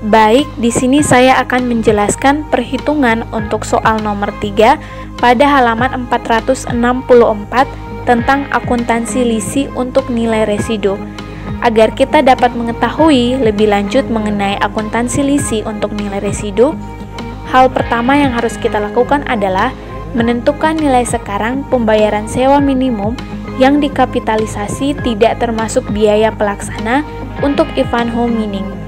Baik, di sini saya akan menjelaskan perhitungan untuk soal nomor 3 pada halaman 464 tentang akuntansi lisi untuk nilai residu. Agar kita dapat mengetahui lebih lanjut mengenai akuntansi lisi untuk nilai residu, hal pertama yang harus kita lakukan adalah menentukan nilai sekarang pembayaran sewa minimum yang dikapitalisasi tidak termasuk biaya pelaksana untuk Ivanhoe Mining.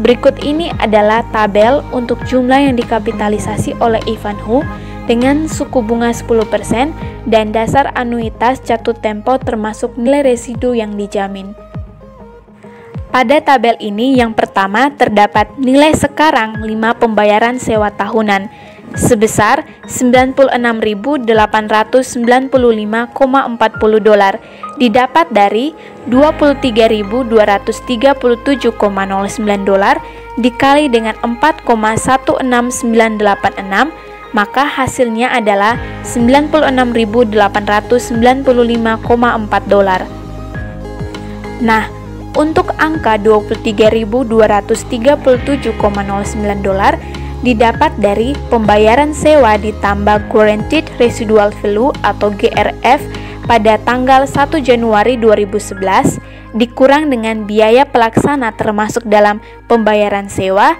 Berikut ini adalah tabel untuk jumlah yang dikapitalisasi oleh Ivanhoe dengan suku bunga 10% dan dasar anuitas jatuh tempo termasuk nilai residu yang dijamin. Pada tabel ini yang pertama terdapat nilai sekarang 5 pembayaran sewa tahunan sebesar $96.895,40 didapat dari $23.237,09 dikali dengan 4,16986, maka hasilnya adalah $96.895,4. Nah, untuk angka $23.237,09 didapat dari pembayaran sewa ditambah Guaranteed Residual Value atau GRV pada tanggal 1 Januari 2011 dikurang dengan biaya pelaksana termasuk dalam pembayaran sewa,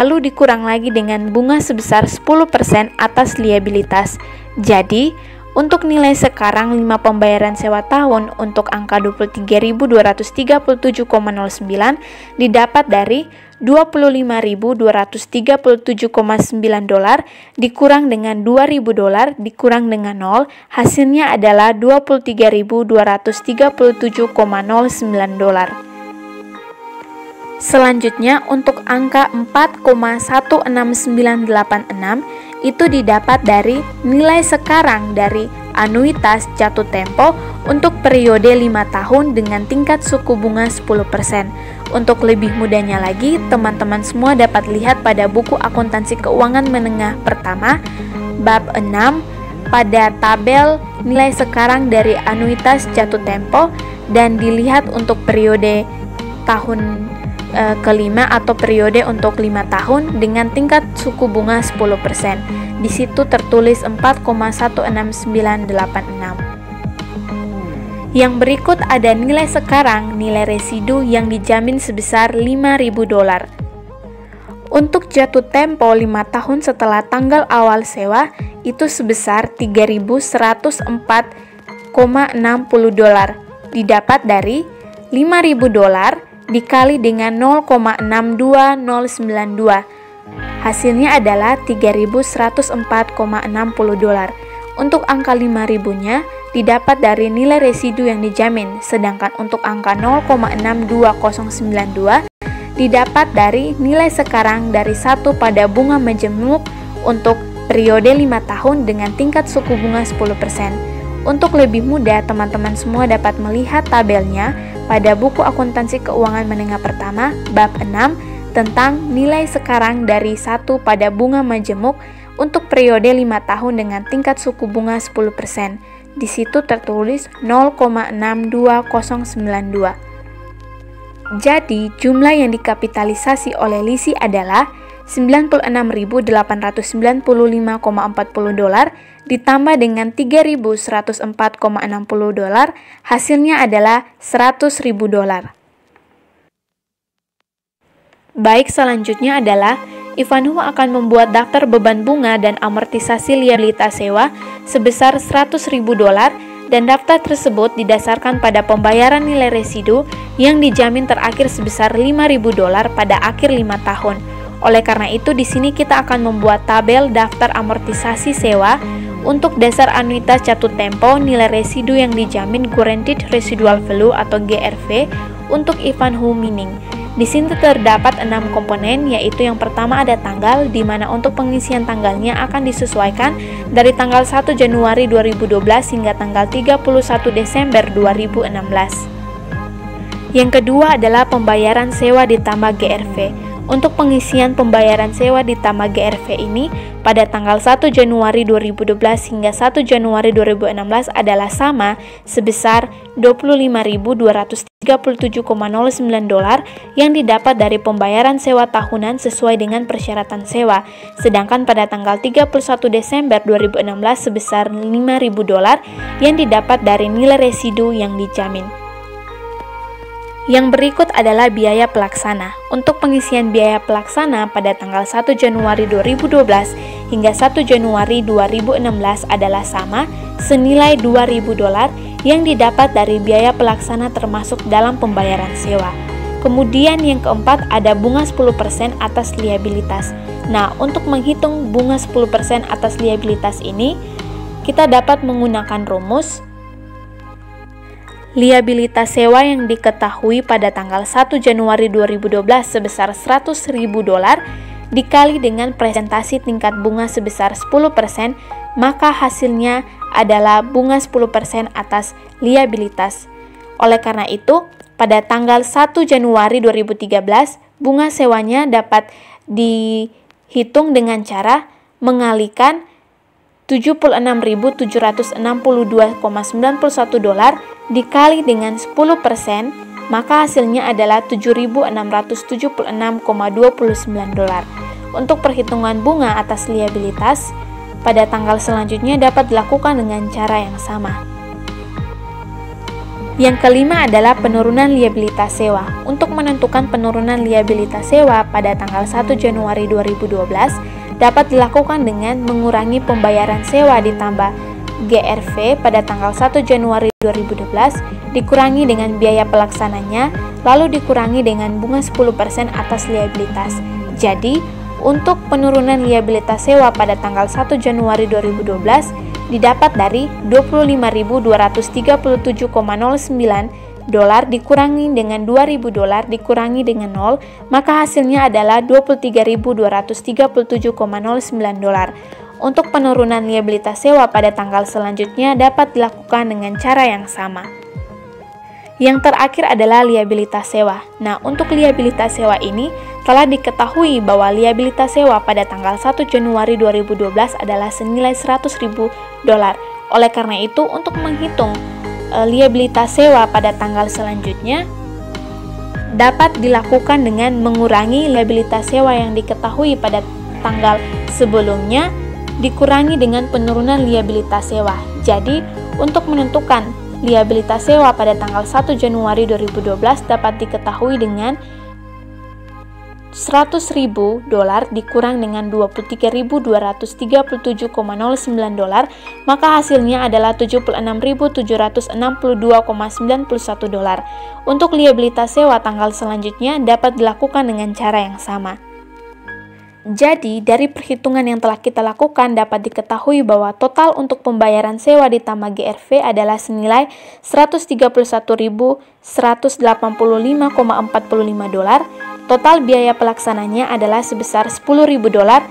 lalu dikurang lagi dengan bunga sebesar 10% atas liabilitas. Jadi, untuk nilai sekarang 5 pembayaran sewa tahun untuk angka $23.237,09 didapat dari $25.237,9 dikurang dengan $2.000 dikurang dengan 0, hasilnya adalah $23.237,09. Selanjutnya untuk angka 4,16986 itu didapat dari nilai sekarang dari anuitas jatuh tempo untuk periode 5 tahun dengan tingkat suku bunga 10%. Untuk lebih mudahnya lagi, teman-teman semua dapat lihat pada buku akuntansi keuangan menengah pertama, bab 6, pada tabel nilai sekarang dari anuitas jatuh tempo dan dilihat untuk periode tahun kelima atau periode untuk 5 tahun dengan tingkat suku bunga 10%. Di situ tertulis 4,16986. Yang berikut ada nilai sekarang, nilai residu yang dijamin sebesar $5.000. Untuk jatuh tempo 5 tahun setelah tanggal awal sewa itu sebesar $3.104,60 didapat dari $5.000 dikali dengan 0,62092. Hasilnya adalah $3.104,60. Untuk angka 5.000-nya didapat dari nilai residu yang dijamin, sedangkan untuk angka 0,62092 didapat dari nilai sekarang dari 1 pada bunga majemuk untuk periode 5 tahun dengan tingkat suku bunga 10%. Untuk lebih mudah, teman-teman semua dapat melihat tabelnya pada buku akuntansi keuangan menengah pertama, bab 6, tentang nilai sekarang dari 1 pada bunga majemuk untuk periode 5 tahun dengan tingkat suku bunga 10%. Di situ tertulis 0,62092. Jadi, jumlah yang dikapitalisasi oleh lisi adalah $96.895,40 ditambah dengan $3.104,60, hasilnya adalah $100.000. Baik, selanjutnya adalah Ivanhoe akan membuat daftar beban bunga dan amortisasi liabilitas sewa sebesar $100.000 dan daftar tersebut didasarkan pada pembayaran nilai residu yang dijamin terakhir sebesar $5.000 pada akhir 5 tahun. Oleh karena itu, di sini kita akan membuat tabel daftar amortisasi sewa untuk dasar anuitas jatuh tempo nilai residu yang dijamin Guaranteed Residual Value atau GRV untuk Ivanhoe Mining. Di sini terdapat 6 komponen, yaitu yang pertama ada tanggal, di mana untuk pengisian tanggalnya akan disesuaikan dari tanggal 1 Januari 2012 hingga tanggal 31 Desember 2016. Yang kedua adalah pembayaran sewa ditambah GRV. Untuk pengisian pembayaran sewa ditambah GRV ini pada tanggal 1 Januari 2012 hingga 1 Januari 2016 adalah sama sebesar $25.237,09 yang didapat dari pembayaran sewa tahunan sesuai dengan persyaratan sewa. Sedangkan pada tanggal 31 Desember 2016 sebesar $5.000 yang didapat dari nilai residu yang dijamin. Yang berikut adalah biaya pelaksana. Untuk pengisian biaya pelaksana pada tanggal 1 Januari 2012 hingga 1 Januari 2016 adalah sama, senilai $2.000 yang didapat dari biaya pelaksana termasuk dalam pembayaran sewa. Kemudian yang keempat ada bunga 10% atas liabilitas. Nah, untuk menghitung bunga 10% atas liabilitas ini, kita dapat menggunakan rumus liabilitas sewa yang diketahui pada tanggal 1 Januari 2012 sebesar $100.000 dikali dengan presentasi tingkat bunga sebesar 10%, maka hasilnya adalah bunga 10% atas liabilitas. Oleh karena itu, pada tanggal 1 Januari 2013, bunga sewanya dapat dihitung dengan cara mengalihkan $76.762,91 dikali dengan 10%, maka hasilnya adalah $7.676,29. Untuk perhitungan bunga atas liabilitas pada tanggal selanjutnya dapat dilakukan dengan cara yang sama. Yang kelima adalah penurunan liabilitas sewa. Untuk menentukan penurunan liabilitas sewa pada tanggal 1 Januari 2012 dapat dilakukan dengan mengurangi pembayaran sewa ditambah GRV pada tanggal 1 Januari 2012 dikurangi dengan biaya pelaksananya, lalu dikurangi dengan bunga 10% atas liabilitas. Jadi, untuk penurunan liabilitas sewa pada tanggal 1 Januari 2012 didapat dari $25.237,09 dikurangi dengan $2.000 dikurangi dengan 0, maka hasilnya adalah $23.237,09. Untuk penurunan liabilitas sewa pada tanggal selanjutnya dapat dilakukan dengan cara yang sama. Yang terakhir adalah liabilitas sewa. Nah, untuk liabilitas sewa ini telah diketahui bahwa liabilitas sewa pada tanggal 1 Januari 2012 adalah senilai $100.000. Oleh karena itu, untuk menghitung liabilitas sewa pada tanggal selanjutnya dapat dilakukan dengan mengurangi liabilitas sewa yang diketahui pada tanggal sebelumnya dikurangi dengan penurunan liabilitas sewa. Jadi, untuk menentukan liabilitas sewa pada tanggal 1 Januari 2012 dapat diketahui dengan $100.000 dikurang dengan $23.237,09, maka hasilnya adalah $76.762,91. Untuk liabilitas sewa tanggal selanjutnya dapat dilakukan dengan cara yang sama. Jadi, dari perhitungan yang telah kita lakukan dapat diketahui bahwa total untuk pembayaran sewa ditambah GRV adalah senilai $131.185,45. Total biaya pelaksananya adalah sebesar $10.000.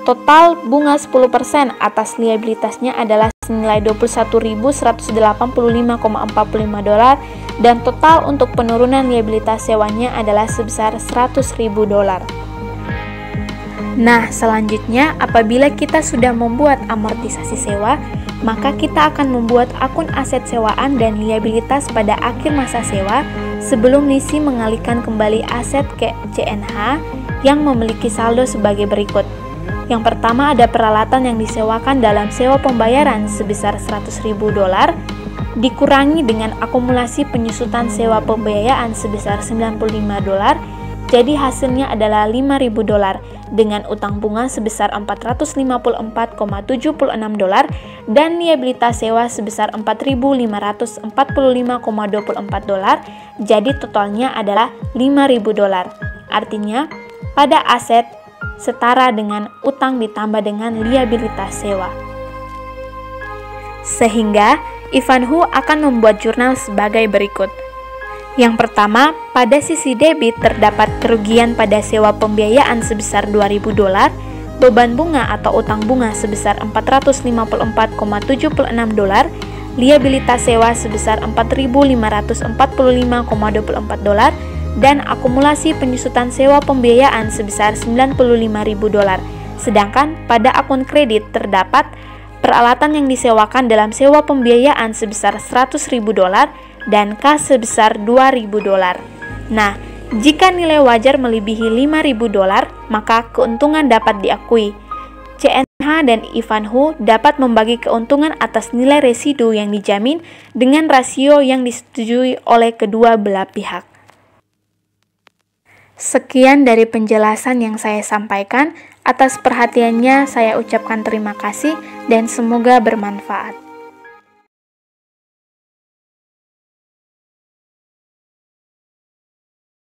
Total bunga 10% atas liabilitasnya adalah senilai $21.185,45 dan total untuk penurunan liabilitas sewanya adalah sebesar $100.000. Nah, selanjutnya apabila kita sudah membuat amortisasi sewa, maka kita akan membuat akun aset sewaan dan liabilitas pada akhir masa sewa sebelum lisi mengalihkan kembali aset ke CNH yang memiliki saldo sebagai berikut. Yang pertama ada peralatan yang disewakan dalam sewa pembayaran sebesar $100.000 dikurangi dengan akumulasi penyusutan sewa pembiayaan sebesar $95, jadi hasilnya adalah $5.000 dengan utang bunga sebesar $454,76 dan liabilitas sewa sebesar $4.545,24, jadi totalnya adalah $5.000. Artinya, pada aset setara dengan utang ditambah dengan liabilitas sewa. Sehingga, Ivanhoe akan membuat jurnal sebagai berikut. Yang pertama, pada sisi debit terdapat kerugian pada sewa pembiayaan sebesar $2.000, beban bunga atau utang bunga sebesar $454,76, liabilitas sewa sebesar $4.545,24, dan akumulasi penyusutan sewa pembiayaan sebesar $95.000. Sedangkan pada akun kredit terdapat peralatan yang disewakan dalam sewa pembiayaan sebesar $100.000 dan kas sebesar $2.000. Nah, jika nilai wajar melebihi $5.000, maka keuntungan dapat diakui. CNH dan Ivanhoe dapat membagi keuntungan atas nilai residu yang dijamin dengan rasio yang disetujui oleh kedua belah pihak. Sekian dari penjelasan yang saya sampaikan. Atas perhatiannya saya ucapkan terima kasih dan semoga bermanfaat.